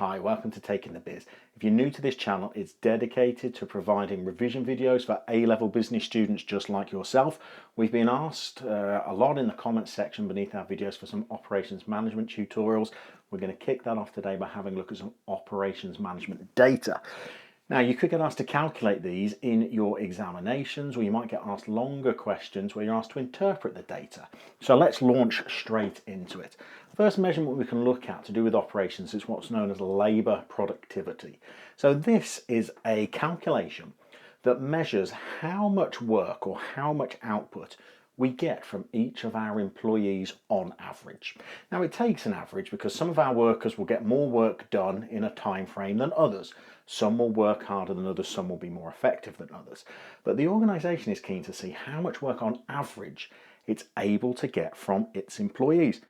Hi, welcome to Taking the Biz. If you're new to this channel, it's dedicated to providing revision videos for A-level business students just like yourself. We've been asked a lot in the comments section beneath our videos for some operations management tutorials. We're going to kick that off today by having a look at some operations management data. Now, you could get asked to calculate these in your examinations, or you might get asked longer questions where you're asked to interpret the data. So let's launch straight into it. First measurement we can look at to do with operations is what's known as labour productivity. So this is a calculation that measures how much work or how much output we get from each of our employees on average. Now, it takes an average because some of our workers will get more work done in a time frame than others. Some will work harder than others, some will be more effective than others. But the organisation is keen to see how much work on average it's able to get from its employees.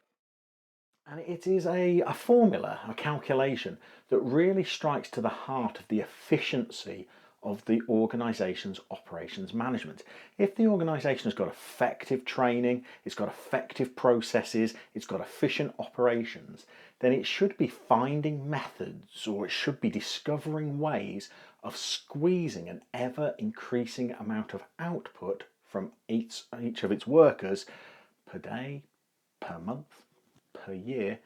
And it is a formula, a calculation that really strikes to the heart of the efficiency of the organisation's operations management. If the organisation has got effective training, it's got effective processes, it's got efficient operations, then it should be finding methods, or it should be discovering ways of squeezing an ever increasing amount of output from each of its workers per day, per month, per year,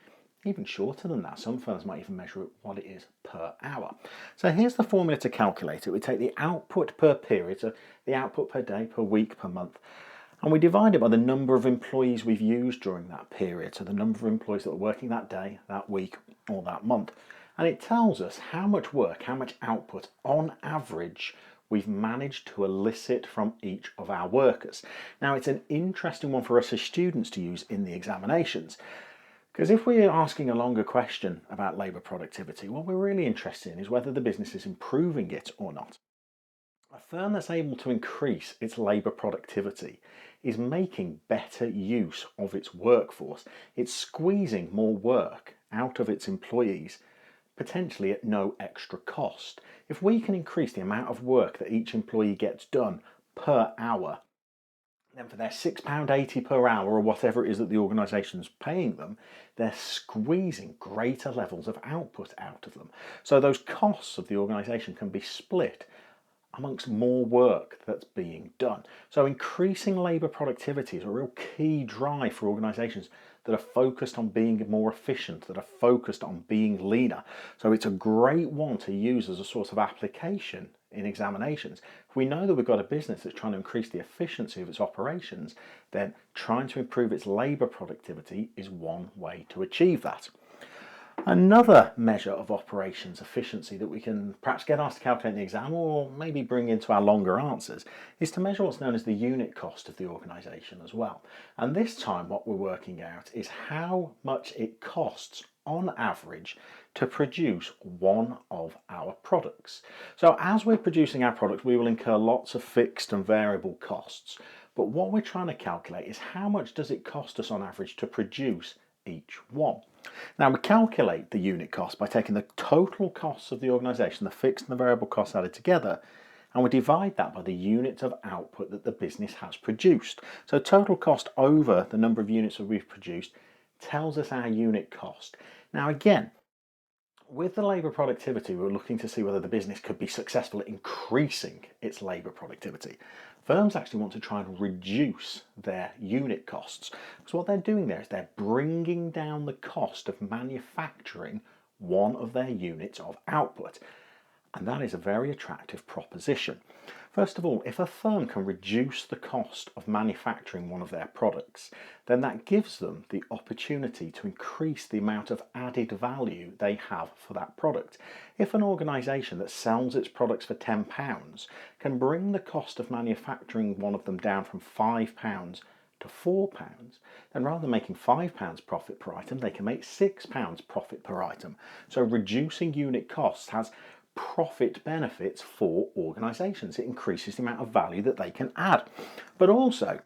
even shorter than that. Some firms might even measure what it is per hour. So here's the formula to calculate it. We take the output per period, so the output per day, per week, per month, and we divide it by the number of employees we've used during that period, so the number of employees that are working that day, that week, or that month. And it tells us how much work, how much output on average we've managed to elicit from each of our workers. Now, it's an interesting one for us as students to use in the examinations, because if we're asking a longer question about labour productivity, what we're really interested in is whether the business is improving it or not. A firm that's able to increase its labour productivity is making better use of its workforce. It's squeezing more work out of its employees, potentially at no extra cost. If we can increase the amount of work that each employee gets done per hour, then for their £6.80 per hour or whatever it is that the organisation's paying them, they're squeezing greater levels of output out of them. So those costs of the organisation can be split amongst more work that's being done. So increasing labour productivity is a real key drive for organisations that are focused on being more efficient, that are focused on being leaner. So it's a great one to use as a sort of application in examinations. If we know that we've got a business that's trying to increase the efficiency of its operations, then trying to improve its labour productivity is one way to achieve that. Another measure of operations efficiency that we can perhaps get asked to calculate in the exam, or maybe bring into our longer answers, is to measure what's known as the unit cost of the organisation as well. And this time what we're working out is how much it costs on average to produce one of our products. So as we're producing our products, we will incur lots of fixed and variable costs. But what we're trying to calculate is how much does it cost us on average to produce each one. Now, we calculate the unit cost by taking the total costs of the organisation, the fixed and the variable costs added together, and we divide that by the units of output that the business has produced. So total cost over the number of units that we've produced tells us our unit cost. Now again, with the labour productivity, we're looking to see whether the business could be successful at increasing its labour productivity. Firms actually want to try and reduce their unit costs. So what they're doing there is they're bringing down the cost of manufacturing one of their units of output. And that is a very attractive proposition. First of all, if a firm can reduce the cost of manufacturing one of their products, then that gives them the opportunity to increase the amount of added value they have for that product. If an organisation that sells its products for £10 can bring the cost of manufacturing one of them down from £5 to £4, then rather than making £5 profit per item, they can make £6 profit per item. So reducing unit costs has profit benefits for organisations. It increases the amount of value that they can add. But also,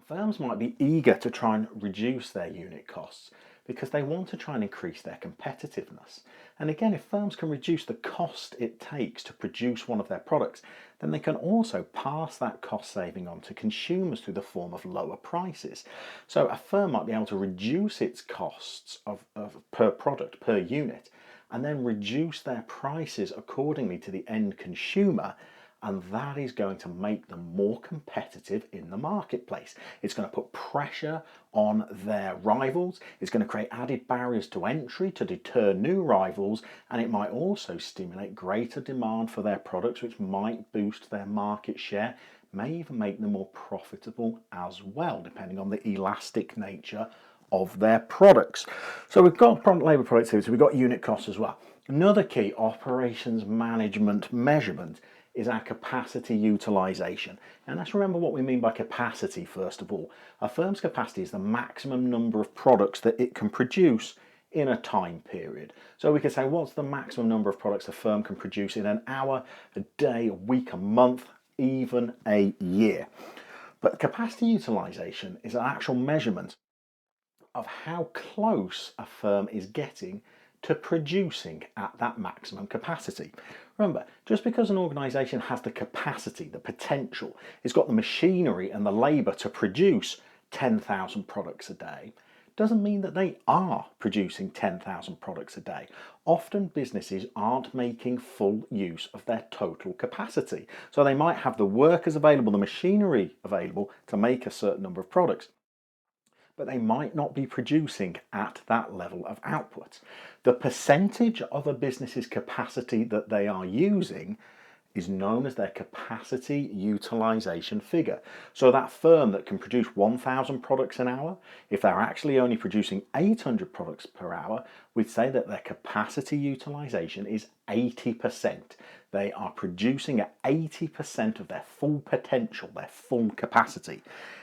firms might be eager to try and reduce their unit costs because they want to try and increase their competitiveness. And again, if firms can reduce the cost it takes to produce one of their products, then they can also pass that cost saving on to consumers through the form of lower prices. So a firm might be able to reduce its costs of per product, per unit, and then reduce their prices accordingly to the end consumer, and that is going to make them more competitive in the marketplace. It's going to put pressure on their rivals, it's going to create added barriers to entry to deter new rivals, and it might also stimulate greater demand for their products, which might boost their market share, may even make them more profitable as well, depending on the elastic nature of their products. So we've got prompt labour productivity, we've got unit costs as well. Another key operations management measurement is our capacity utilisation. And let's remember what we mean by capacity first of all. A firm's capacity is the maximum number of products that it can produce in a time period. So we could say, what's the maximum number of products a firm can produce in an hour, a day, a week, a month, even a year? But capacity utilisation is an actual measurement of how close a firm is getting to producing at that maximum capacity. Remember, just because an organisation has the capacity, the potential, it's got the machinery and the labour to produce 10,000 products a day, doesn't mean that they are producing 10,000 products a day. Often businesses aren't making full use of their total capacity. So they might have the workers available, the machinery available to make a certain number of products, but they might not be producing at that level of output. The percentage of a business's capacity that they are using is known as their capacity utilisation figure. So that firm that can produce 1,000 products an hour, if they're actually only producing 800 products per hour, we'd say that their capacity utilisation is 80%. They are producing at 80% of their full potential, their full capacity.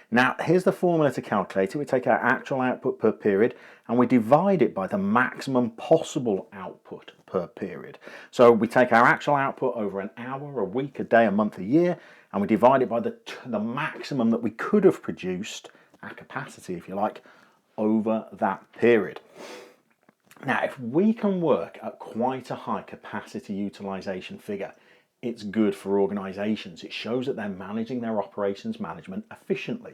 Now, here's the formula to calculate it. We take our actual output per period and we divide it by the maximum possible output per period. So we take our actual output over an hour, a week, a day, a month, a year, and we divide it by the maximum that we could have produced, our capacity, if you like, over that period. Now, if we can work at quite a high capacity utilisation figure, it's good for organisations. It shows that they're managing their operations management efficiently.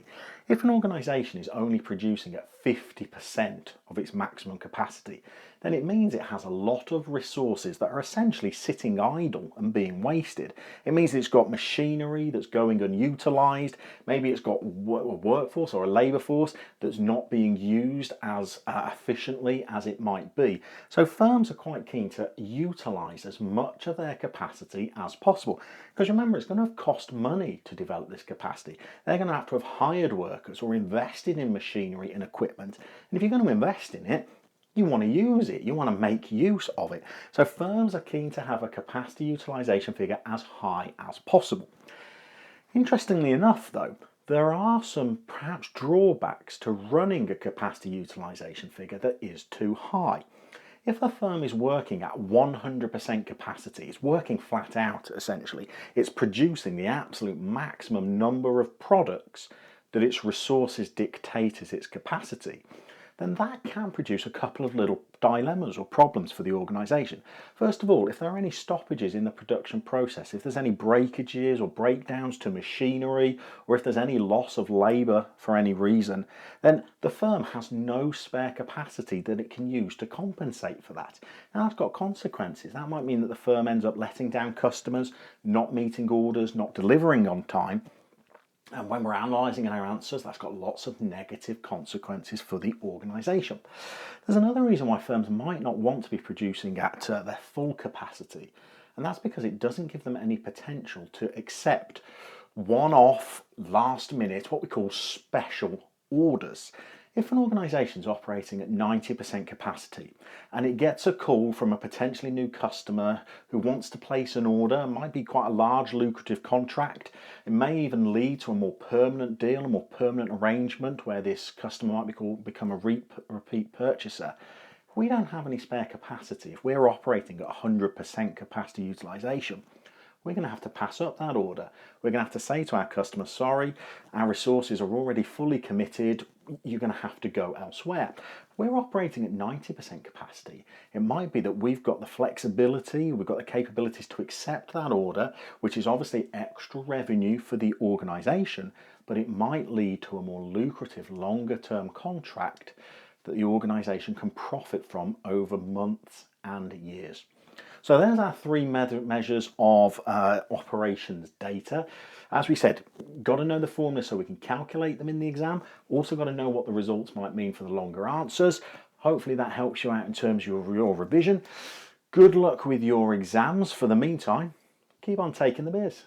If an organisation is only producing at 50% of its maximum capacity, then it means it has a lot of resources that are essentially sitting idle and being wasted. It means it's got machinery that's going unutilised. Maybe it's got a workforce or a labour force that's not being used as efficiently as it might be. So firms are quite keen to utilise as much of their capacity as possible. Because remember, it's going to cost money to develop this capacity. They're going to have hired workers or invested in machinery and equipment. And if you're going to invest in it, you want to use it, you want to make use of it. So firms are keen to have a capacity utilisation figure as high as possible. Interestingly enough though, there are some perhaps drawbacks to running a capacity utilisation figure that is too high. If a firm is working at 100% capacity, it's working flat out essentially, it's producing the absolute maximum number of products that its resources dictate as its capacity, then that can produce a couple of little dilemmas or problems for the organisation. First of all, if there are any stoppages in the production process, if there's any breakages or breakdowns to machinery, or if there's any loss of labour for any reason, then the firm has no spare capacity that it can use to compensate for that. Now that's got consequences. That might mean that the firm ends up letting down customers, not meeting orders, not delivering on time. And when we're analysing our answers, that's got lots of negative consequences for the organisation. There's another reason why firms might not want to be producing at their full capacity, and that's because it doesn't give them any potential to accept one-off, last-minute, what we call special orders. If an organisation is operating at 90% capacity and it gets a call from a potentially new customer who wants to place an order, it might be quite a large lucrative contract, it may even lead to a more permanent deal, a more permanent arrangement where this customer might become a repeat purchaser. If we don't have any spare capacity, if we're operating at 100% capacity utilisation, we're going to have to pass up that order. We're going to have to say to our customer, sorry, our resources are already fully committed, you're going to have to go elsewhere. We're operating at 90% capacity. It might be that we've got the flexibility, we've got the capabilities to accept that order, which is obviously extra revenue for the organisation, but it might lead to a more lucrative, longer term contract that the organisation can profit from over months and years. So there's our three measures of operations data. As we said, got to know the formulas so we can calculate them in the exam. Also got to know what the results might mean for the longer answers. Hopefully that helps you out in terms of your revision. Good luck with your exams. For the meantime, keep on taking the biz.